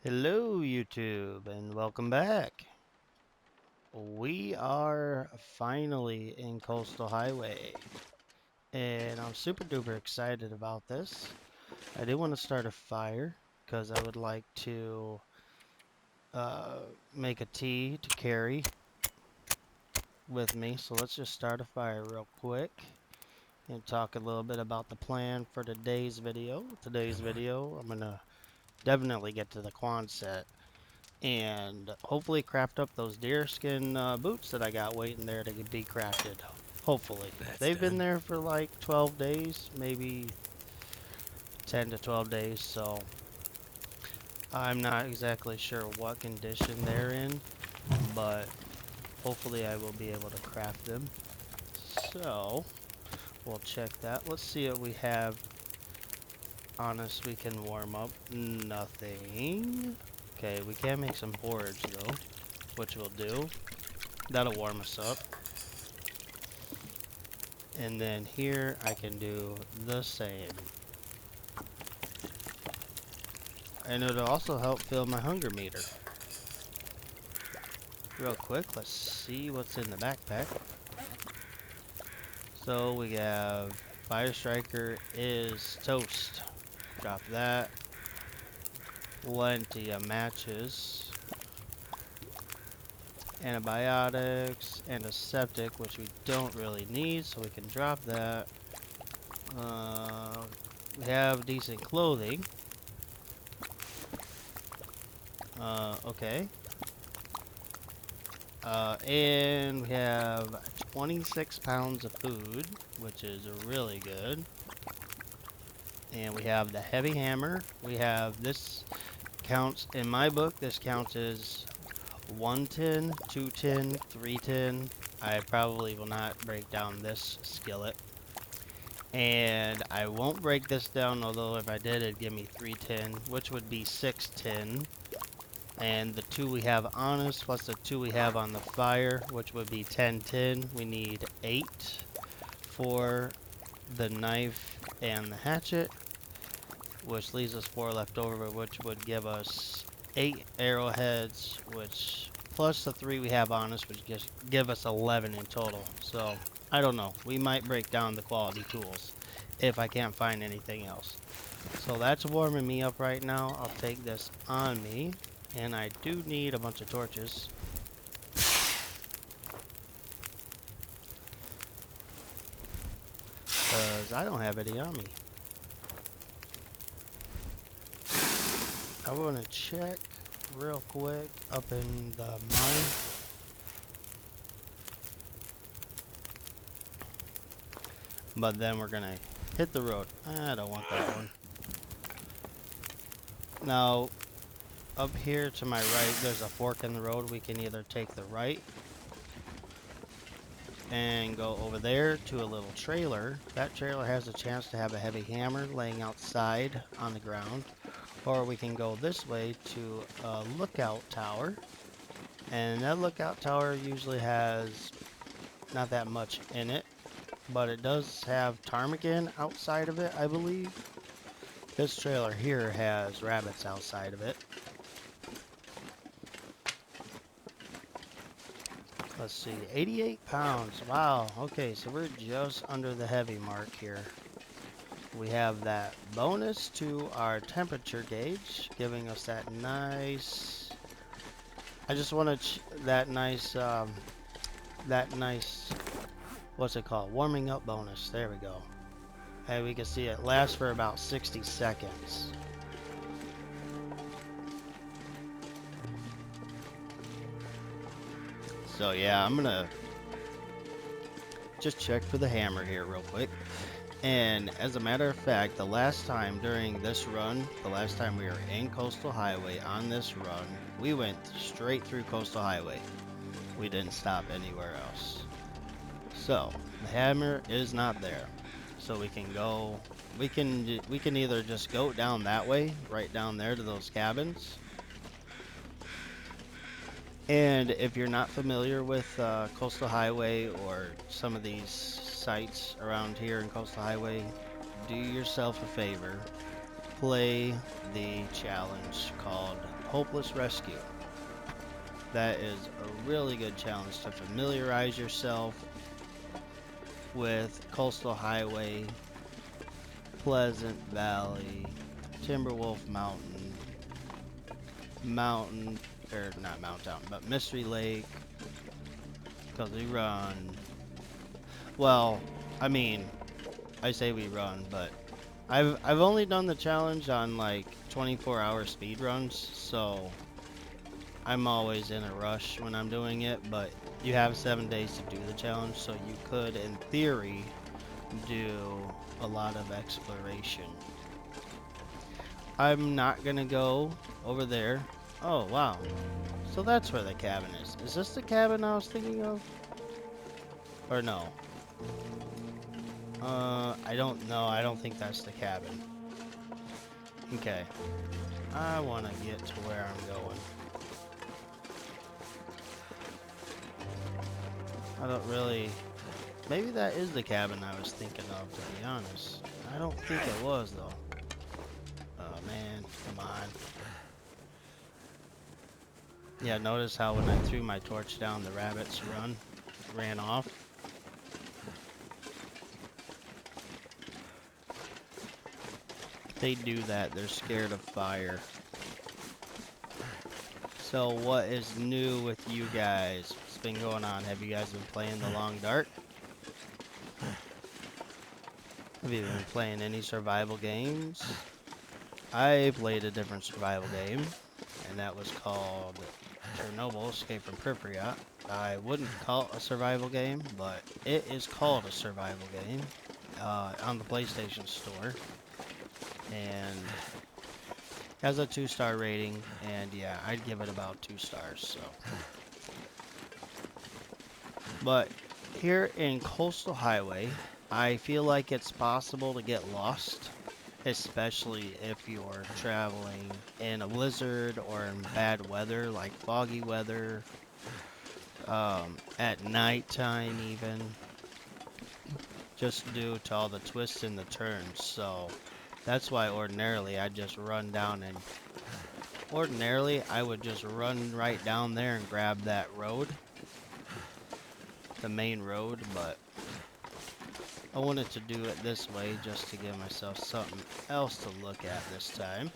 Hello, YouTube, and welcome back. We are finally in Coastal Highway, and I'm super duper excited about this. I did want to start a fire because I would like to uh, make a tea to carry with me. So let's just start a fire real quick and talk a little bit about the plan for today's video. I'm going to definitely get to the Quonset and hopefully craft up those deerskin boots that I got waiting there to be crafted. Hopefully. That's They've been done. there for like 12 days, maybe 10 to 12 days, so I'm not exactly sure what condition they're in, but hopefully I will be able to craft them. So, we'll check that. Let's see what we have on us we can warm up. Nothing. Okay, we can make some porridge though, which we'll do. That'll warm us up. And then here I can do the same. And it'll also help fill my hunger meter. Real quick, let's see what's in the backpack. So we have Fire Striker is toast. Drop that. Plenty of matches. Antibiotics, antiseptic, which we don't really need, so we can drop that. We have decent clothing. Okay. And we have 26 pounds of food, which is really good. And we have the heavy hammer. We have this counts, in my book, this counts as 1 tin, 2 tin, 3 tin. I probably will not break down this skillet. And I won't break this down, although if I did, it'd give me 3 tin, which would be 6 tin. And the 2 we have on us, plus the 2 we have on the fire, which would be 10 tin. We need 8 for the knife and the hatchet, which leaves us 4 left over, which would give us 8 arrowheads, which plus the 3 we have on us, which just give us 11 in total. So, I don't know. We might break down the quality tools if I can't find anything else. So that's warming me up right now. I'll take this on me. And I do need a bunch of torches. Because I don't have any on me. I want to check real quick up in the mine. But then we're going to hit the road. I don't want that one. Now, up here to my right, there's a fork in the road. We can either take the right and go over there to a little trailer. That trailer has a chance to have a heavy hammer laying outside on the ground. Or we can go this way to a lookout tower. And that lookout tower usually has not that much in it, but it does have ptarmigan outside of it, I believe. This trailer here has rabbits outside of it. Let's see, 88 pounds. Wow, okay, so we're just under the heavy mark here. We have that bonus to our temperature gauge, giving us that nice... I just want to that nice, what's it called? Warming up bonus. There we go. And we can see it lasts for about 60 seconds. So yeah, I'm gonna just check for the hammer here real quick. And as a matter of fact, the last time during this run, the last time we were in Coastal Highway on this run, we went straight through Coastal Highway. We didn't stop anywhere else. So, the hammer is not there. So we can go, we can either just go down that way, right down there to those cabins. And if you're not familiar with Coastal Highway or some of these sites around here in Coastal Highway, do yourself a favor. Play the challenge called Hopeless Rescue. That is a really good challenge to familiarize yourself with Coastal Highway, Pleasant Valley, Timberwolf Mountain, or not Mountain, but Mystery Lake, because we run, well, I mean, I say we run, but I've only done the challenge on like 24-hour speed runs, so I'm always in a rush when I'm doing it, but you have 7 days to do the challenge, so you could, in theory, do a lot of exploration. I'm not gonna go over there. Oh, wow. So that's where the cabin is. Is this the cabin I was thinking of? Or no? I don't know. I don't think that's the cabin. Okay. I want to get to where I'm going. I don't really... Maybe that is the cabin I was thinking of, to be honest. I don't think it was, though. Oh, man. Come on. Yeah, notice how when I threw my torch down, the rabbits ran off. They do that. They're scared of fire. So what is new with you guys? What's been going on? Have you guys been playing The Long Dark? Have you been playing any survival games? I played a different survival game, and that was called Chernobyl Escape from Pripyat. I wouldn't call it a survival game, but it is called a survival game on the PlayStation Store. And has a 2-star rating, and yeah, I'd give it about 2 stars, so. But here in Coastal Highway, I feel like it's possible to get lost, especially if you're traveling in a blizzard or in bad weather, like foggy weather, at nighttime even, just due to all the twists and the turns. So that's why ordinarily I just run down and ordinarily I would just run right down there and grab that road, the main road, but I wanted to do it this way just to give myself something else to look at this time.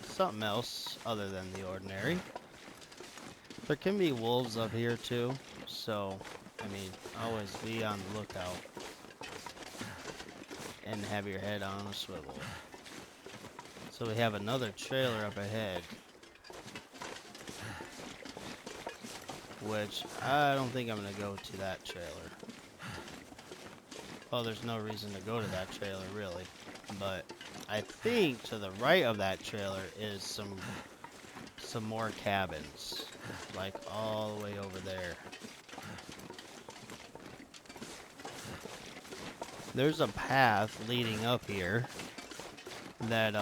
Something else other than the ordinary. There can be wolves up here too, so I mean, always be on the lookout and have your head on a swivel. So we have another trailer up ahead, which I don't think I'm gonna go to that trailer. Well, there's no reason to go to that trailer really, but I think to the right of that trailer is some more cabins, like all the way over there. There's a path leading up here that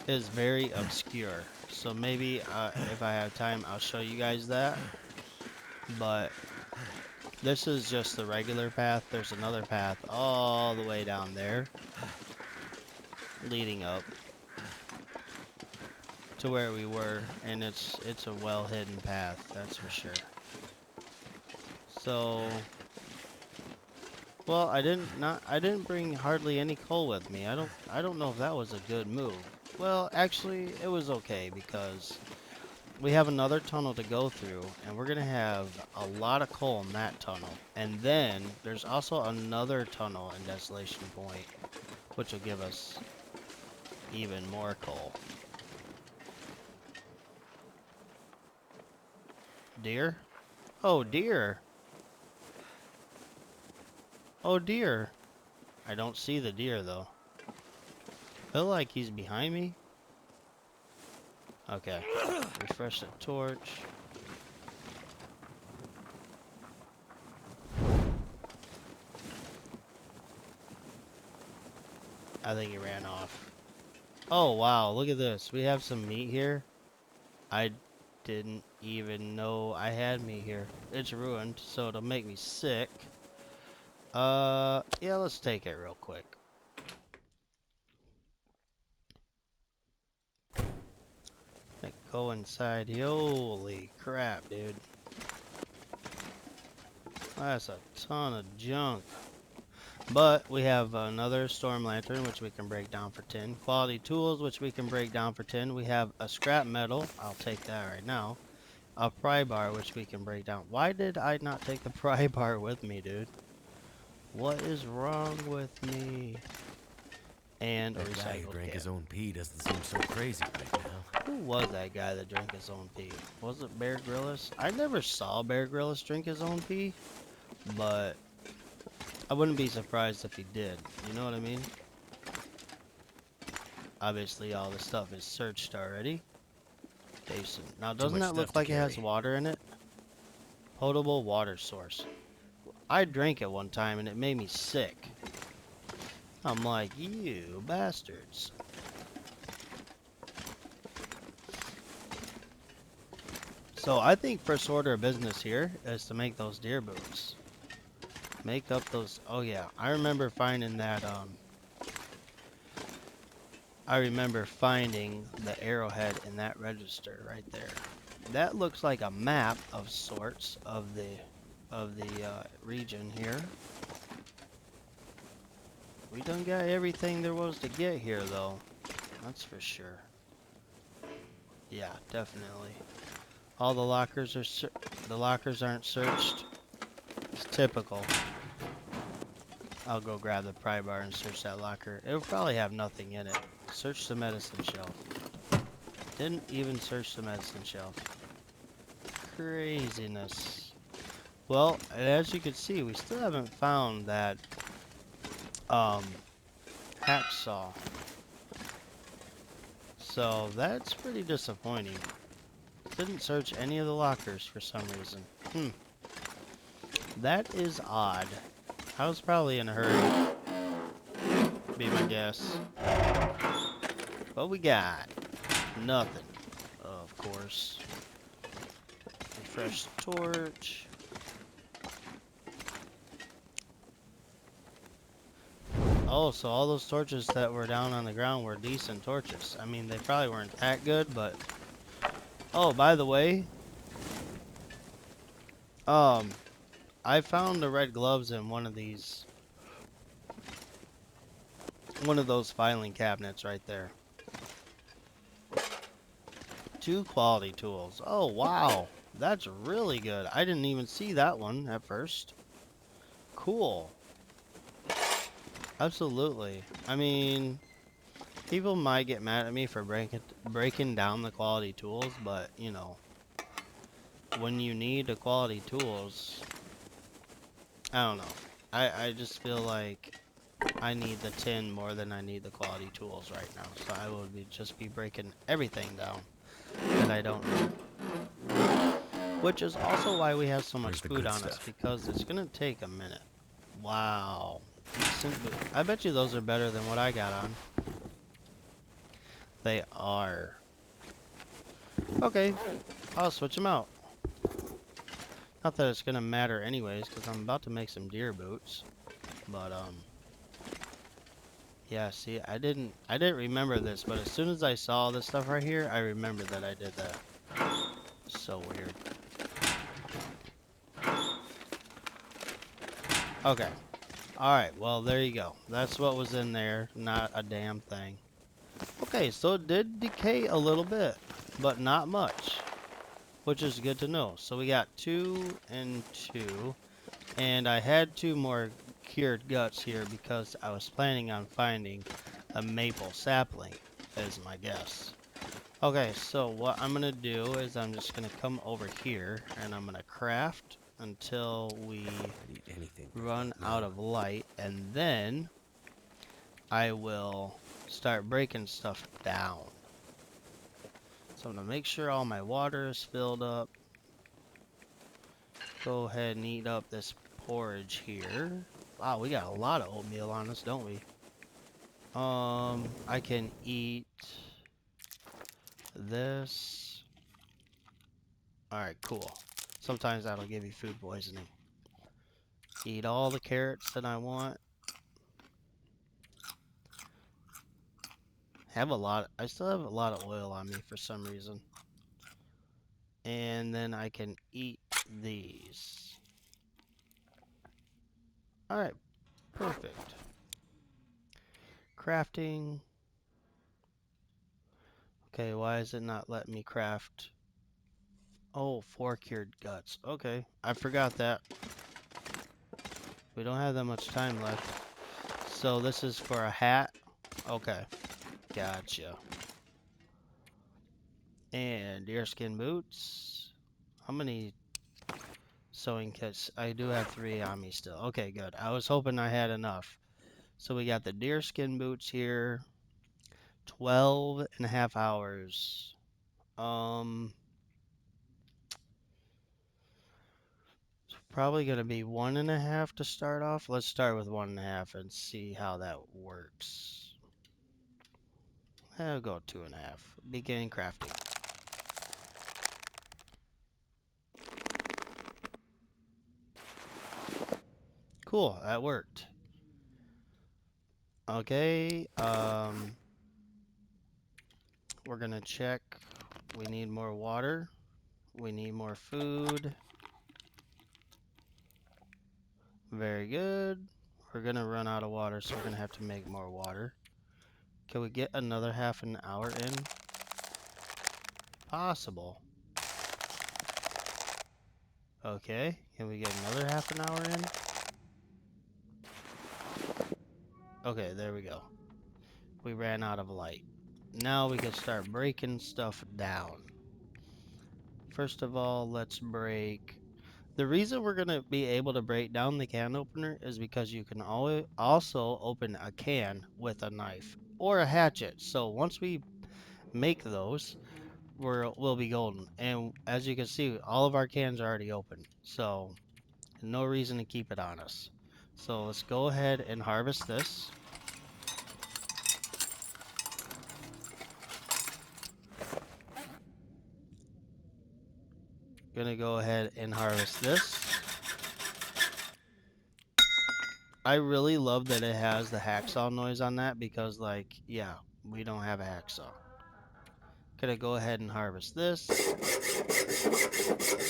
is very obscure. So maybe if I have time, I'll show you guys that. But this is just the regular path. There's another path all the way down there leading up to where we were, and it's a well-hidden path, that's for sure. So, well, I didn't bring hardly any coal with me. I don't know if that was a good move. Well, actually, it was okay because we have another tunnel to go through, and we're gonna have a lot of coal in that tunnel. And then there's also another tunnel in Desolation Point, which will give us even more coal. Deer? Oh, deer. Oh, deer. I don't see the deer, though. Feel like he's behind me. Okay. Refresh the torch. I think he ran off. Oh, wow. Look at this. We have some meat here. I didn't even know I had meat here. It's ruined, so it'll make me sick. Yeah, let's take it real quick. go inside. Holy crap, dude. That's a ton of junk. But we have another storm lantern, which we can break down for 10. Quality tools, which we can break down for 10. We have a scrap metal. I'll take that right now. A pry bar, which we can break down. Why did I not take the pry bar with me, dude? What is wrong with me? And a That guy who recycled drank can. his own pee doesn't seem so crazy right now. Who was that guy that drank his own pee? Was it Bear Grylls? I never saw Bear Grylls drink his own pee, but I wouldn't be surprised if he did. You know what I mean? Obviously, all the stuff is searched already. Jason. Now, Too doesn't much that stuff look to like it has carry. water in it? Potable water source. I drank it one time and it made me sick. I'm like, you bastards. So I think first order of business here is to make those deer boots. Make up those. Oh yeah, I remember finding that. I remember finding the arrowhead in that register right there. That looks like a map of sorts of the region here. We done got everything there was to get here, though. That's for sure. Yeah, definitely. All the lockers are the lockers aren't searched. It's typical. I'll go grab the pry bar and search that locker. It'll probably have nothing in it. Search the medicine shelf. Didn't even search the medicine shelf. Craziness. Well, as you can see, we still haven't found that um hacksaw. So that's pretty disappointing. Didn't search any of the lockers for some reason. That is odd. I was probably in a hurry, be my guess. What we got? Nothing, of course. Refresh the torch. Oh, so all those torches that were down on the ground were decent torches. I mean, they probably weren't that good, but... Oh, by the way, I found the red gloves in one of those filing cabinets right there. 2 quality tools. Oh, wow. That's really good. I didn't even see that one at first. Cool. Absolutely. I mean, people might get mad at me for breaking down the quality tools, but, you know, when you need the quality tools, I don't know. I just feel like I need the tin more than I need the quality tools right now. So I will just be breaking everything down that I don't need. Which is also why we have so much Where's the food good on us, stuff? because it's going to take a minute. Wow. Decent boot. I bet you those are better than what I got on. They are. Okay, I'll switch them out. Not that it's going to matter anyways, because I'm about to make some deer boots. But, yeah, see, I didn't remember this, but as soon as I saw this stuff right here, I remembered that I did that. So weird. Okay. Alright, well, there you go. That's what was in there, not a damn thing. Okay, so it did decay a little bit, but not much, which is good to know. So we got 2 and 2, and I had 2 more cured guts here because I was planning on finding a maple sapling, is my guess. Okay, so what I'm gonna do is I'm just gonna come over here and I'm gonna craft until we I'd eat anything but run that out now. of light, and then I will start breaking stuff down. So I'm gonna make sure all my water is filled up. Go ahead and eat up this porridge here. Wow, we got a lot of oatmeal on us, don't we? I can eat this. Alright, cool. Sometimes that'll give you food poisoning. Eat all the carrots that I want. I still have a lot of oil on me for some reason. And then I can eat these. Alright, perfect. Crafting. Okay, why is it not letting me craft? Oh, 4 cured guts. Okay, I forgot that. We don't have that much time left. So this is for a hat? Okay, gotcha. And deerskin boots. How many sewing kits? I do have 3 on me still. Okay, good. I was hoping I had enough. So we got the deerskin boots here. 12 and a half hours. It's probably going to be 1.5 to start off. Let's start with 1.5 and see how that works. I'll go 2.5. Begin crafting. Cool, that worked. Okay, we're gonna check. We need more water. We need more food. Very good. We're gonna run out of water, so we're gonna have to make more water. Can we get another half an hour in? Possible. Okay, can we get another half an hour in? Okay, there we go. We ran out of light. Now we can start breaking stuff down. First of all, let's break. The reason we're going to be able to break down the can opener is because you can always also open a can with a knife or a hatchet. So once we make those, we'll be golden. And as you can see, all of our cans are already open. So no reason to keep it on us. So let's go ahead and harvest this. Gonna go ahead and harvest this. I really love that it has the hacksaw noise on that because, like, yeah, we don't have a hacksaw. Gonna go ahead and harvest this.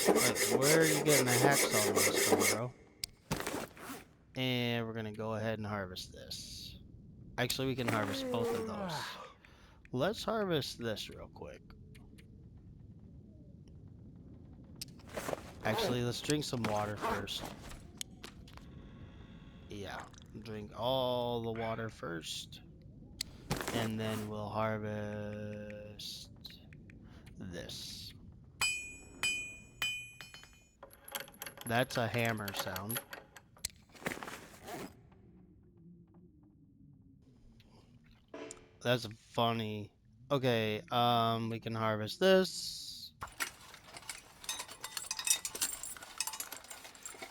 Like, where are you getting the hacksaw noise from, bro? And we're gonna go ahead and harvest this. Actually, we can harvest both of those. Let's harvest this real quick. Actually, let's drink some water first. Yeah, drink all the water first. And then we'll harvest this. That's a hammer sound. That's funny. Okay, we can harvest this.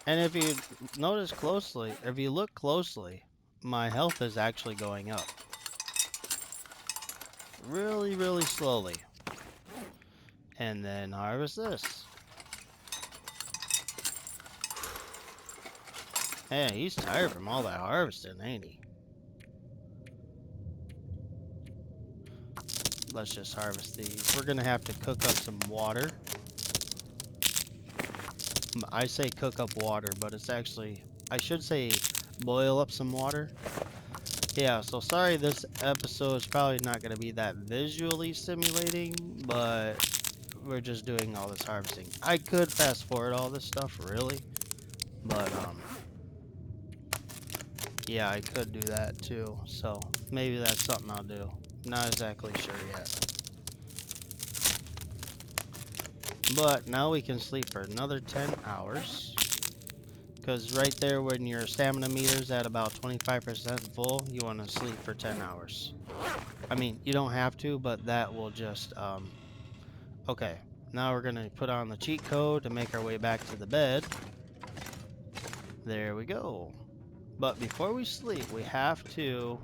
And if you notice closely, if you look closely, my health is actually going up. Really, really slowly. And then harvest this. Hey, he's tired from all that harvesting, ain't he? Let's just harvest these. We're gonna have to cook up some water. I say cook up water, but it's actually, I should say boil up some water. Yeah, so sorry this episode is probably not going to be that visually stimulating, but we're just doing all this harvesting. I could fast forward all this stuff, really, but, yeah, I could do that too, so maybe that's something I'll do. Not exactly sure yet. But now we can sleep for another 10 hours. Because right there, when your stamina meter's at about 25% full, you want to sleep for 10 hours. I mean, you don't have to, but that will just, okay. Now we're going to put on the cheat code to make our way back to the bed. There we go. But before we sleep, we have to,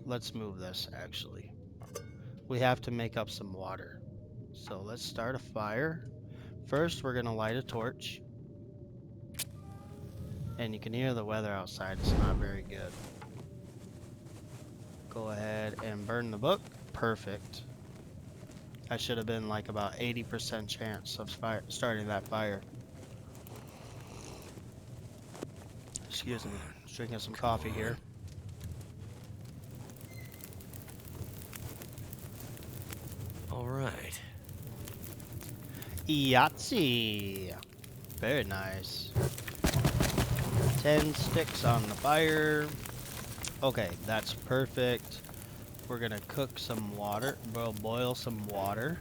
let's move this, actually. We have to make up some water. So let's start a fire. First, we're going to light a torch. And you can hear the weather outside. It's not very good. Go ahead and burn the book. Perfect. I should have been like about 80% chance of starting that fire. Excuse me. Just drinking some Come coffee on. here. All right. Yahtzee! Very nice. 10 sticks on the fire. Okay, that's perfect. We're gonna cook some water, boil some water.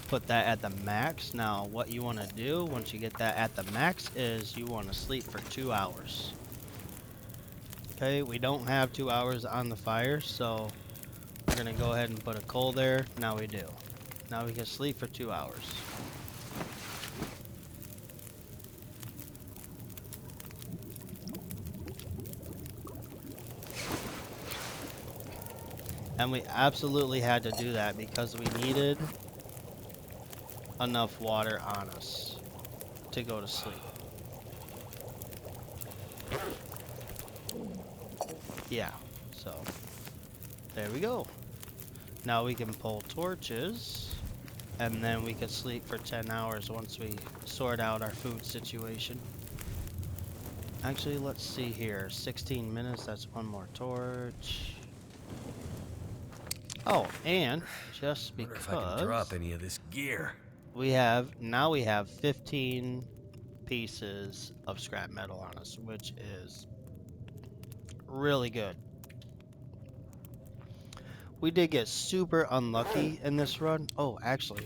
Put that at the max. Now, what you want to do once you get that at the max is you want to sleep for 2 hours. Okay, we don't have 2 hours on the fire, so we're gonna go ahead and put a coal there. Now we do. Now we can sleep for 2 hours. And we absolutely had to do that because we needed enough water on us to go to sleep. Yeah, so there we go. Now we can pull torches and then we can sleep for 10 hours once we sort out our food situation. Actually, let's see here. 16 minutes, that's one more torch. Oh, and just Wonder if I can drop because any of this gear. we have 15 pieces of scrap metal on us, which is really good. We did get super unlucky in this run. Oh, actually,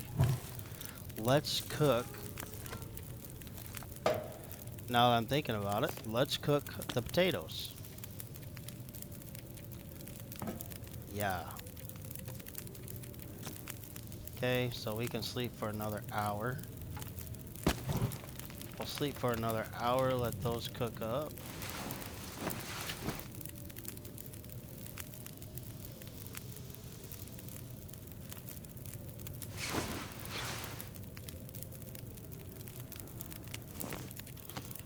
let's cook. Now that I'm thinking about it, let's cook the potatoes. Yeah. Okay, so we can sleep for another hour. We'll sleep for another hour, let those cook up.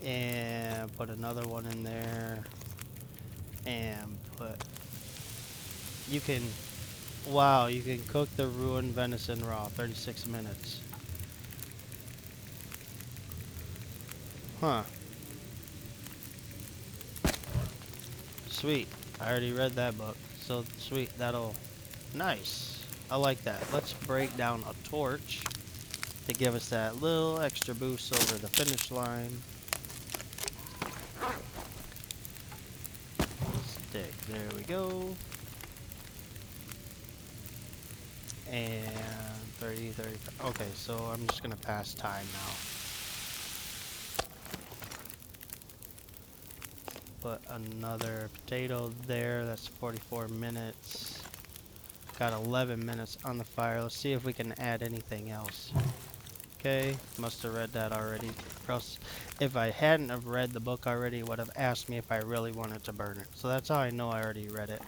And put another one in there. And put... You can... Wow, you can cook the ruined venison raw, 36 minutes. Huh. Sweet. I already read that book. So, sweet, that'll... Nice. I like that. Let's break down a torch to give us that little extra boost over the finish line. Stick. There we go. And 30, 30. Okay, so I'm just gonna pass time now. Put another potato there. That's 44 minutes. Got 11 minutes on the fire. Let's see if we can add anything else. Okay, must have read that already. Or else, if I hadn't have read the book already, it would have asked me if I really wanted to burn it. So that's how I know I already read it.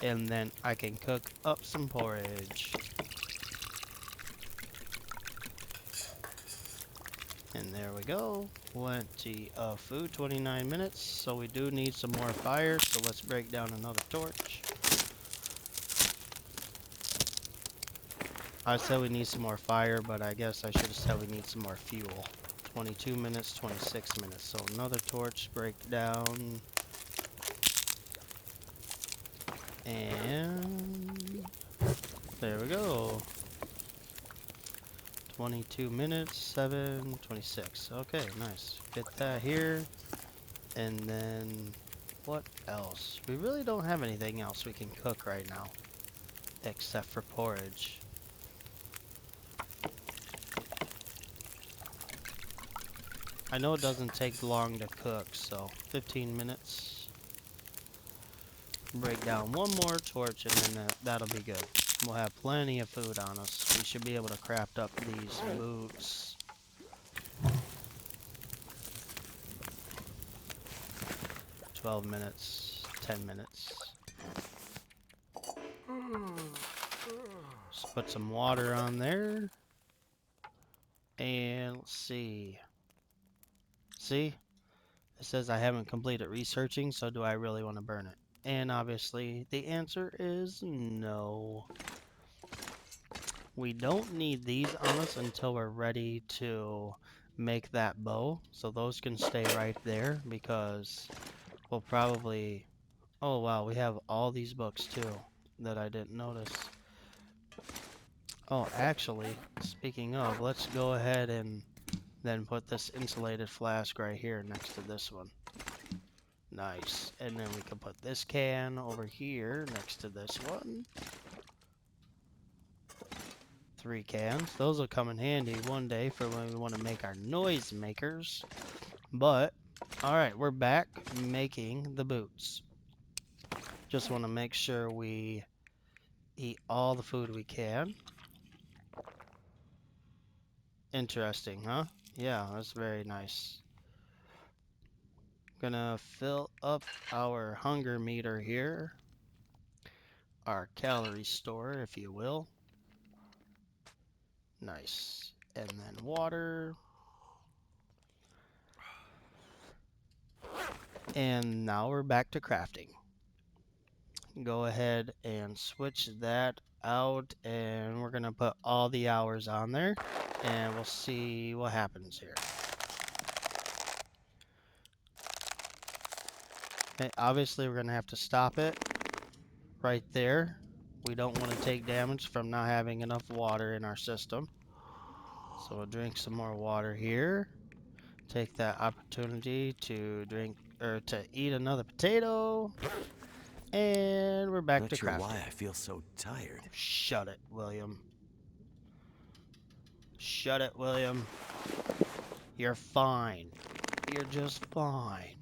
And then I can cook up some porridge. And there we go. Plenty of food, 29 minutes. So we do need some more fire. So let's break down another torch. I said we need some more fire, but I guess I should have said we need some more fuel. 22 minutes, 26 minutes. So another torch, break down. And there we go. 22 minutes, 7, 26. Okay, nice. Get that here. And then what else? We really don't have anything else we can cook right now. Except for porridge. I know it doesn't take long to cook, so 15 minutes. Break down one more torch and then that'll be good. We'll have plenty of food on us. We should be able to craft up these boots. $12 minutes, 10 minutes. Just put some water on there. And let's see. See? It says I haven't completed researching, so do I really want to burn it? And obviously, the answer is no. We don't need these on us until we're ready to make that bow. So those can stay right there because we'll probably... Oh wow, we have all these books too that I didn't notice. Oh, actually, speaking of, let's go ahead and then put this insulated flask right here next to this one. Nice. And then we can put this can over here next to this one. 3 cans. Those will come in handy one day for when we want to make our noise makers. But, alright, we're back making the boots. Just want to make sure we eat all the food we can. Interesting, huh? Yeah, that's very nice. Gonna fill up our hunger meter here. Our calorie store, if you will. Nice. And then water. And now we're back to crafting. Go ahead and switch that out, and we're gonna put all the hours on there, and we'll see what happens here. Okay, obviously we're gonna have to stop it right there. We don't want to take damage from not having enough water in our system. So we'll drink some more water here. Take that opportunity to drink or to eat another potato. And we're back Not to sure crafting. why I feel so tired. Shut it, William. Shut it, William. You're fine. You're just fine.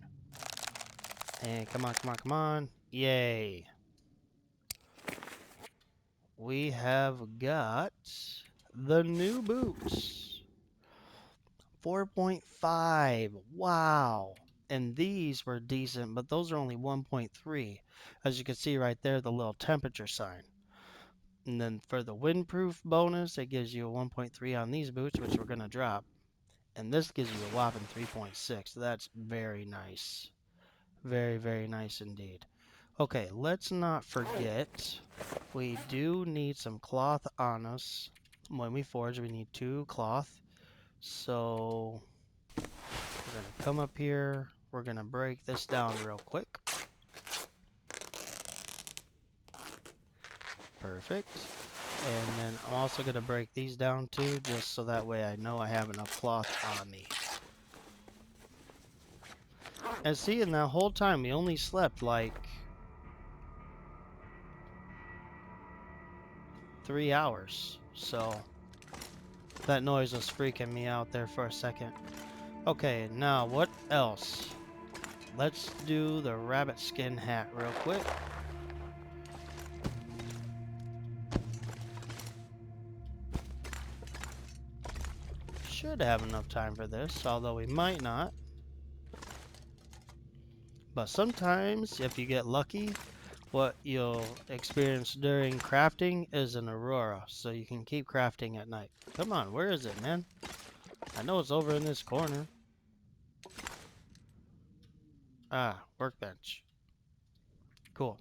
And come on, come on, come on. Yay. We have got the new boots. 4.5. Wow. And these were decent, but those are only 1.3. As you can see right there, the little temperature sign. And then for the windproof bonus, it gives you a 1.3 on these boots, which we're going to drop. And this gives you a whopping 3.6. That's very nice. Very, very nice indeed. Okay, let's not forget, we do need some cloth on us. When we forge, we need 2 cloth. So we're going to come up here. We're going to break this down real quick. Perfect. And then I'm also going to break these down too, just so that way I know I have enough cloth on me. And see, in that whole time, we only slept like 3 hours. So that noise was freaking me out there for a second. Okay, now what else? Let's do the rabbit skin hat real quick. Should have enough time for this, although we might not. But sometimes, if you get lucky, what you'll experience during crafting is an aurora, so you can keep crafting at night. Come on, where is it, man? I know it's over in this corner. Ah, workbench. Cool.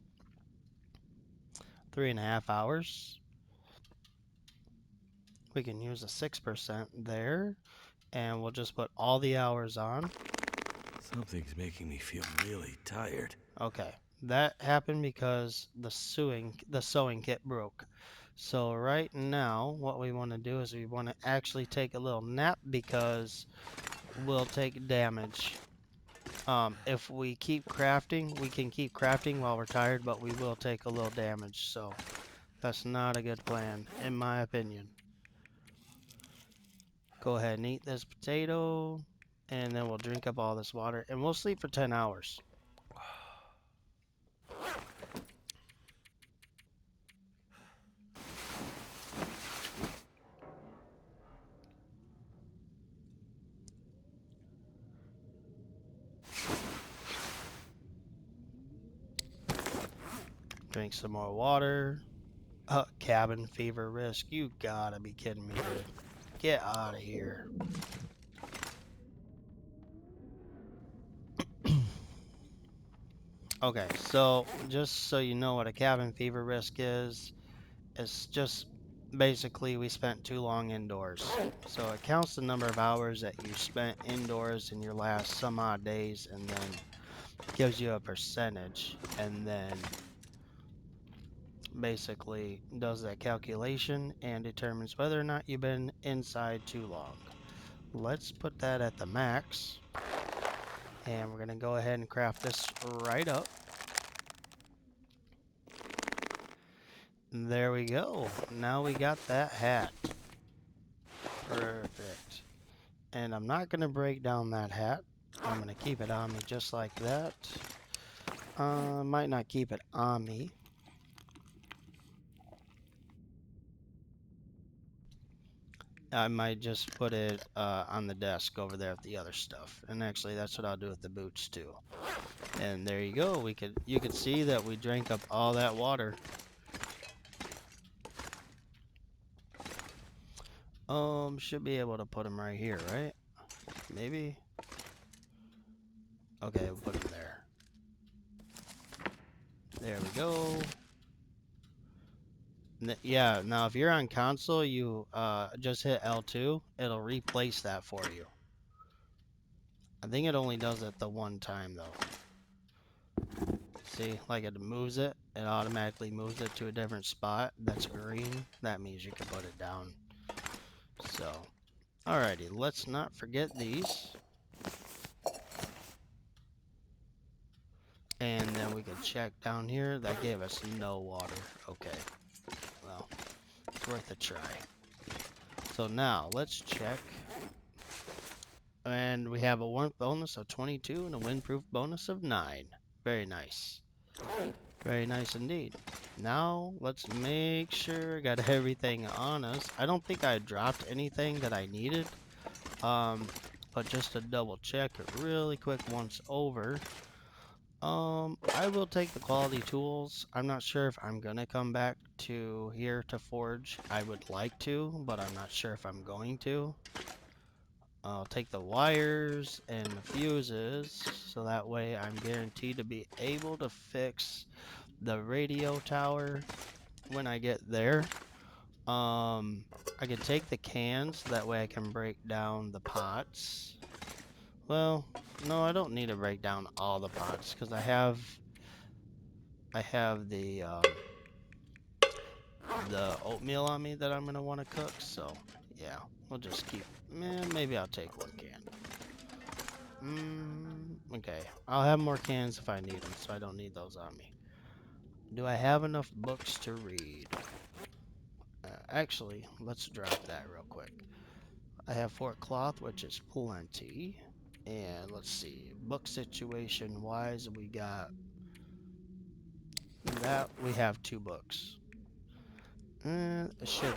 3.5 hours. We can use a 6% there, and we'll just put all the hours on. Something's making me feel really tired. Okay, that happened because the sewing kit broke. So right now, what we want to do is we want to actually take a little nap because we'll take damage. If we keep crafting, we can keep crafting while we're tired, but we will take a little damage. So that's not a good plan, in my opinion. Go ahead and eat this potato, and then we'll drink up all this water, and we'll sleep for 10 hours. Drink some more water. Cabin fever risk. You gotta be kidding me, dude. Get out of here. Okay, so just so you know what a cabin fever risk is, it's just basically we spent too long indoors. So it counts the number of hours that you spent indoors in your last some odd days, and then gives you a percentage, and then basically does that calculation and determines whether or not you've been inside too long. Let's put that at the max, and we're going to go ahead and craft this right up. There we go. Now we got that hat. Perfect. And I'm not going to break down that hat. I'm going to keep it on me just like that. Might not keep it on me. I might just put it on the desk over there with the other stuff. And actually, that's what I'll do with the boots too. And there you go. You could see that we drank up all that water. Should be able to put them right here, right? Maybe. Okay, we'll put them there. There we go. Yeah, now if you're on console, you just hit L2. It'll replace that for you. I think it only does it the one time though. See, like it moves it, it automatically moves it to a different spot that's green. That means you can put it down. So, alrighty, let's not forget these. And then we can check down here. That gave us no water. Okay, well, it's worth a try. So now, let's check. And we have a warmth bonus of 22 and a windproof bonus of 9. Very nice. Very nice indeed. Now, let's make sure I got everything on us. I don't think I dropped anything that I needed. But just to double check it really quick once over. I will take the quality tools. I'm not sure if I'm gonna come back to here to forge. I would like to, but I'm not sure if I'm going to. I'll take the wires and the fuses, so that way I'm guaranteed to be able to fix the radio tower when I get there. I can take the cans, that way I can break down the pots. Well, no, I don't need to break down all the pots, because I have the oatmeal on me that I'm going to want to cook, so yeah, we'll just keep, maybe I'll take one can. Okay, I'll have more cans if I need them, so I don't need those on me. Do I have enough books to read? Actually, let's drop that real quick. I have 4 cloth, which is plenty. And let's see, book situation wise, we got that. We have 2 books. It should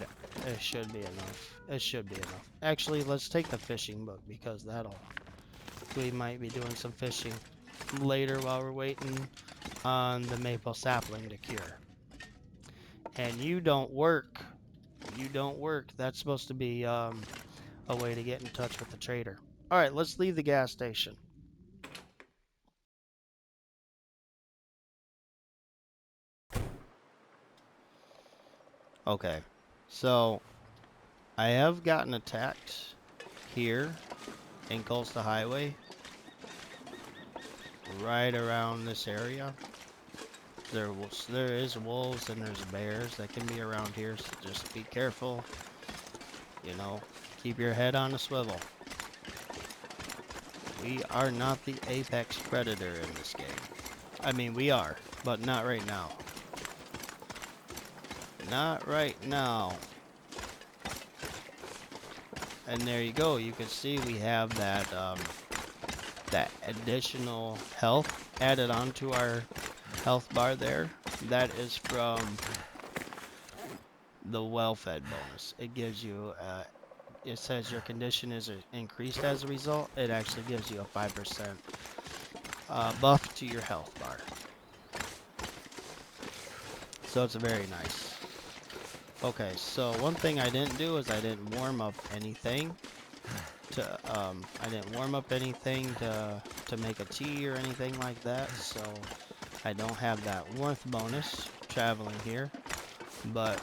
be enough. It should be enough. Actually, let's take the fishing book, because we might be doing some fishing later while we're waiting on the maple sapling to cure. And you don't work. You don't work. That's supposed to be a way to get in touch with the trader. All right, let's leave the gas station. Okay, so I have gotten attacked here in Coastal Highway, right around this area. There is wolves and there's bears that can be around here, so just be careful. You know, keep your head on a swivel. We are not the apex predator in this game. I mean, we are, but not right now. Not right now. And there you go. You can see we have that that additional health added onto our health bar there. That is from the well-fed bonus. It gives you it says your condition is increased as a result. It actually gives you a 5% buff to your health bar. So it's very nice. Okay, so one thing I didn't do is I didn't warm up anything I didn't warm up anything to make a tea or anything like that, so I don't have that warmth bonus traveling here. But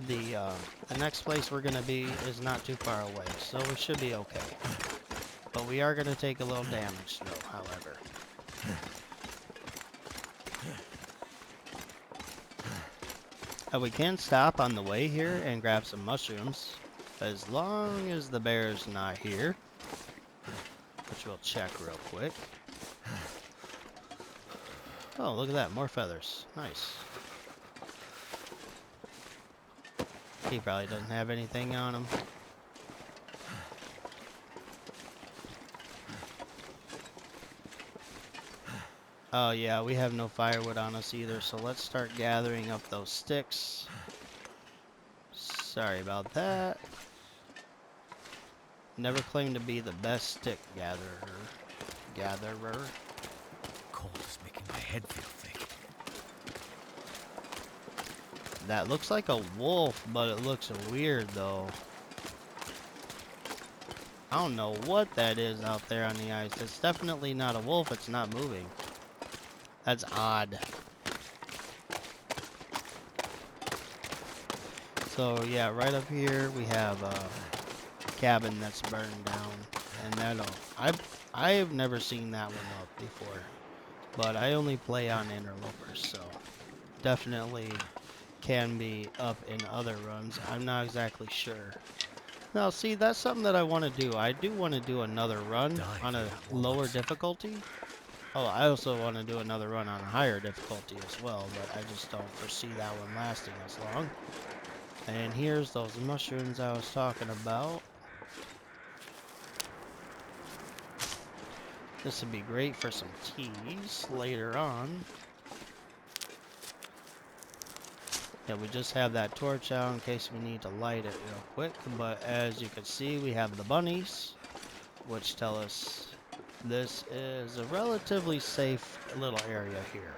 the next place we're gonna be is not too far away, so we should be okay. But we are gonna take a little damage though, however. We can stop on the way here and grab some mushrooms, as long as the bear's not here, which we'll check real quick. Oh, look at that, more feathers. Nice. He probably doesn't have anything on him. Oh yeah, we have no firewood on us either, so let's start gathering up those sticks. Sorry about that. Never claimed to be the best stick gatherer. Cold is making my head feel thick. That looks like a wolf, but it looks weird though. I don't know what that is out there on the ice. It's definitely not a wolf, it's not moving. That's odd. So yeah, right up here we have a cabin that's burned down, and I've never seen that one up before, but I only play on Interloper, so definitely can be up in other runs. I'm not exactly sure. Now see, that's something that I want to do. I do want to do another run on a lower difficulty. Oh, I also want to do another run on a higher difficulty as well, but I just don't foresee that one lasting as long. And here's those mushrooms I was talking about. This would be great for some teas later on. Yeah, we just have that torch out in case we need to light it real quick. But as you can see, we have the bunnies, which tell us this is a relatively safe little area here.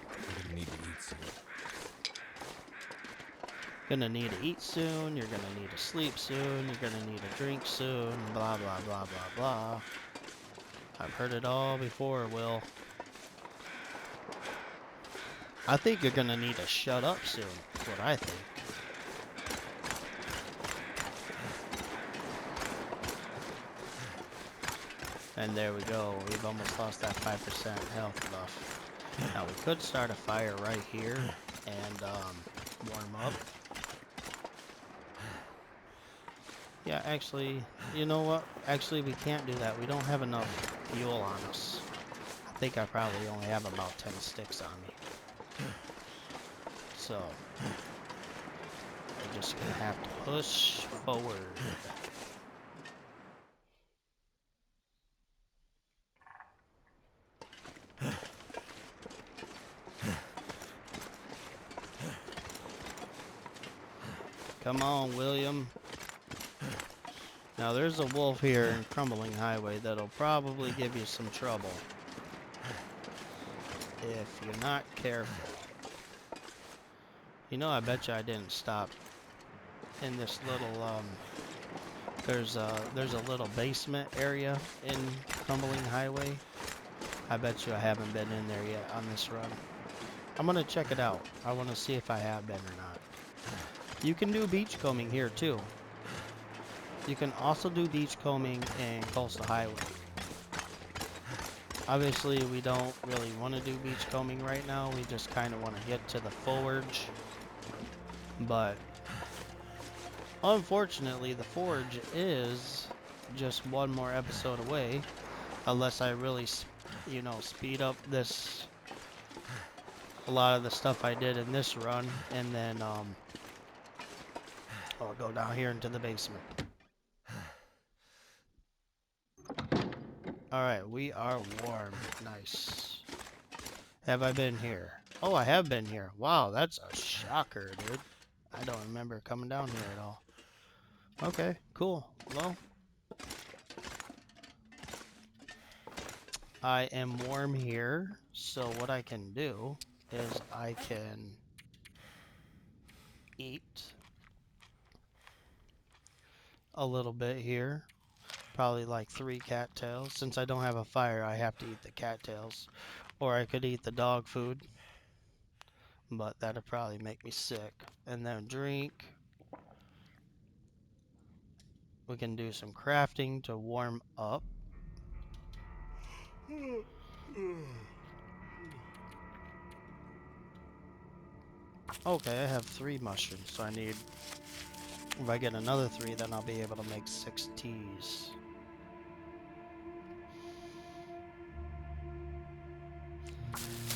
I'm gonna need to eat soon. Gonna need to eat soon, you're gonna need to sleep soon, you're gonna need a drink soon, blah blah blah blah blah. I've heard it all before, Will. I think you're gonna need to shut up soon, is what I think. And there we go, we've almost lost that 5% health buff. Now we could start a fire right here and warm up. Yeah, actually, you know what? Actually, we can't do that. We don't have enough fuel on us. I think I probably only have about 10 sticks on me. So, we're just gonna have to push forward. Come on, William. Now, there's a wolf here in Crumbling Highway that'll probably give you some trouble if you're not careful. You know, I bet you I didn't stop in this little, there's a little basement area in Crumbling Highway. I bet you I haven't been in there yet on this run. I'm gonna check it out. I want to see if I have been or not. You can do beachcombing here too. You can also do beachcombing in Coastal Highway. Obviously, we don't really want to do beachcombing right now. We just kind of want to get to the forge. But unfortunately, the forge is just one more episode away. Unless I really, you know, speed up this, a lot of the stuff I did in this run. And then, I'll go down here into the basement. Alright, we are warm. Nice. Have I been here? Oh, I have been here. Wow, that's a shocker, dude. I don't remember coming down here at all. Okay, cool. Well, I am warm here, so what I can do is I can eat a little bit here. Probably like 3 cattails. Since I don't have a fire, I have to eat the cattails. Or I could eat the dog food. but that'd probably make me sick. And then drink. We can do some crafting to warm up. Okay, I have 3 mushrooms, so I need... If I get another 3, then I'll be able to make 6 teas.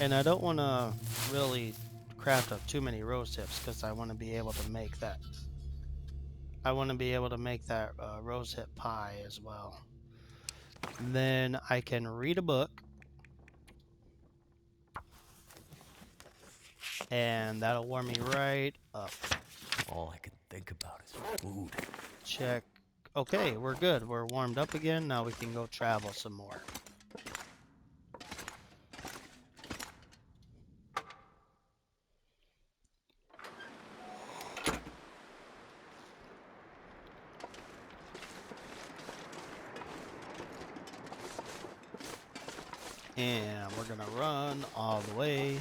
And I don't want to really craft up too many rose hips, because I want to be able to make that. I want to be able to make that rose hip pie as well. Then I can read a book. And that'll warm me right up. All I can think about is food. Check. Okay, we're good. We're warmed up again. Now we can go travel some more. And we're gonna run all the way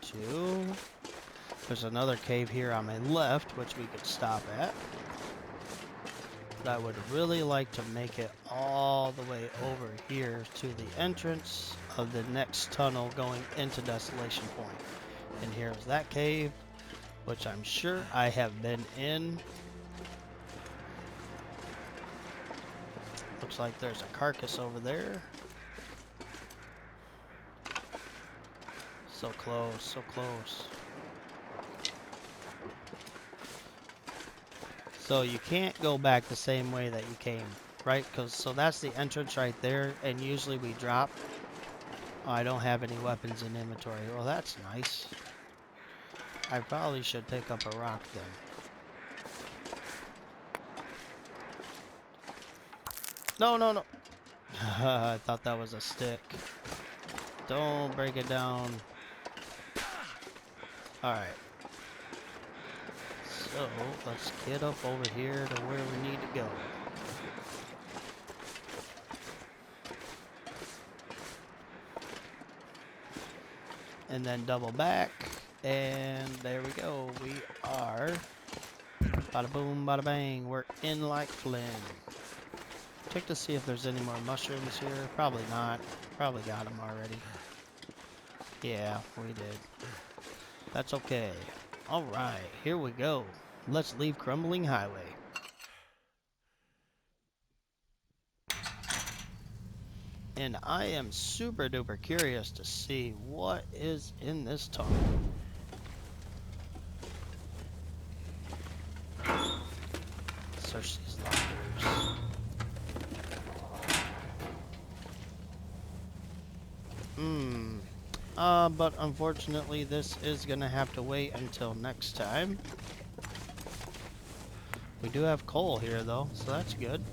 to... There's another cave here on my left, which we could stop at. But I would really like to make it all the way over here to the entrance of the next tunnel going into Desolation Point. And here's that cave, which I'm sure I have been in. Looks like there's a carcass over there. So close, so close. So you can't go back the same way that you came, right? So that's the entrance right there, and usually we drop. Oh, I don't have any weapons in inventory. Well, that's nice. I probably should pick up a rock then. No, no, no. I thought that was a stick. Don't break it down. Alright. So, let's get up over here to where we need to go. And then double back. And there we go. We are... Bada boom, bada bang. We're in like Flynn. Check to see if there's any more mushrooms here. Probably not. Probably got them already. Yeah, we did. That's okay. Alright, here we go. Let's leave Crumbling Highway. And I am super duper curious to see what is in this tunnel. Search these lockers. But unfortunately this is gonna have to wait until next time. We do have coal here though, so that's good.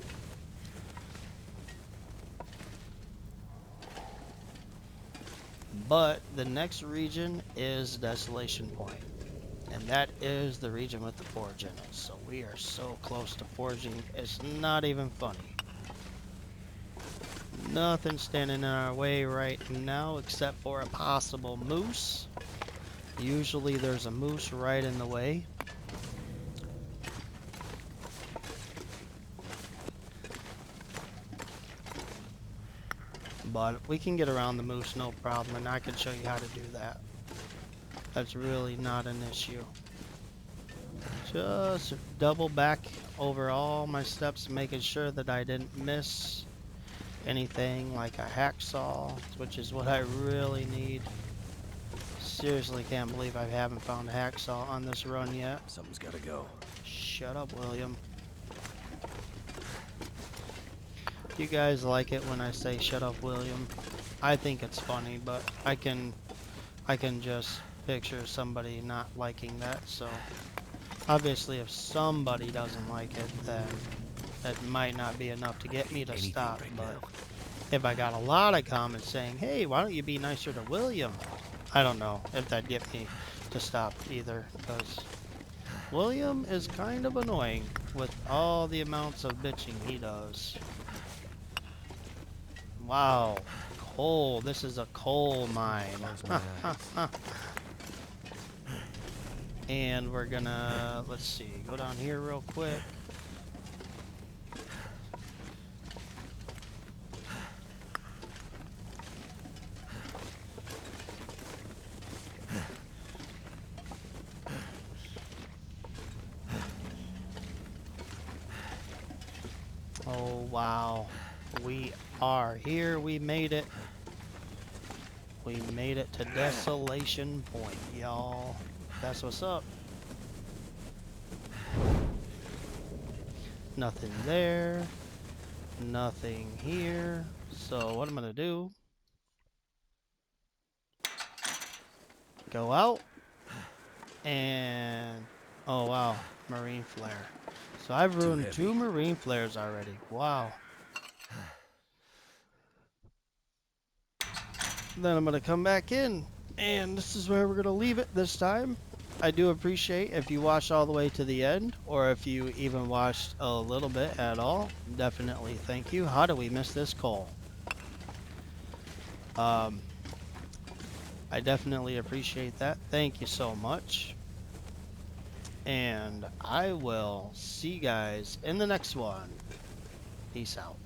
But the next region is Desolation Point. And that is the region with the forge in it. So we are so close to forging, it's not even funny. Nothing standing in our way right now except for a possible moose. Usually there's a moose right in the way. But we can get around the moose, no problem, and I can show you how to do that. That's really not an issue. Just double back over all my steps, making sure that I didn't miss anything like a hacksaw, which is what I really need. Seriously can't believe I haven't found a hacksaw on this run yet. Something's gotta go. Shut up, William. You guys like it when I say shut up, William? I think it's funny, but I can just picture somebody not liking that, so obviously if somebody doesn't like it, then that might not be enough to get me to stop, but if I got a lot of comments saying, hey, why don't you be nicer to William? I don't know if that'd get me to stop either, because William is kind of annoying with all the amounts of bitching he does. Wow, coal. This is a coal mine. And we're gonna, let's see, go down here real quick. Oh, wow. We are here. We made it. We made it to Desolation Point, y'all. That's what's up. Nothing there. Nothing here. So what I'm gonna do, go out and, oh wow, marine flare. So I've Too ruined 2 heavy. marine flares already. Wow. Then I'm gonna come back in, and this is where we're gonna leave it this time. I do appreciate if you watched all the way to the end, or if you even watched a little bit at all. Definitely thank you. How do we miss this coal? Um, I definitely appreciate that. Thank you so much. And I will see you guys in the next one. Peace out.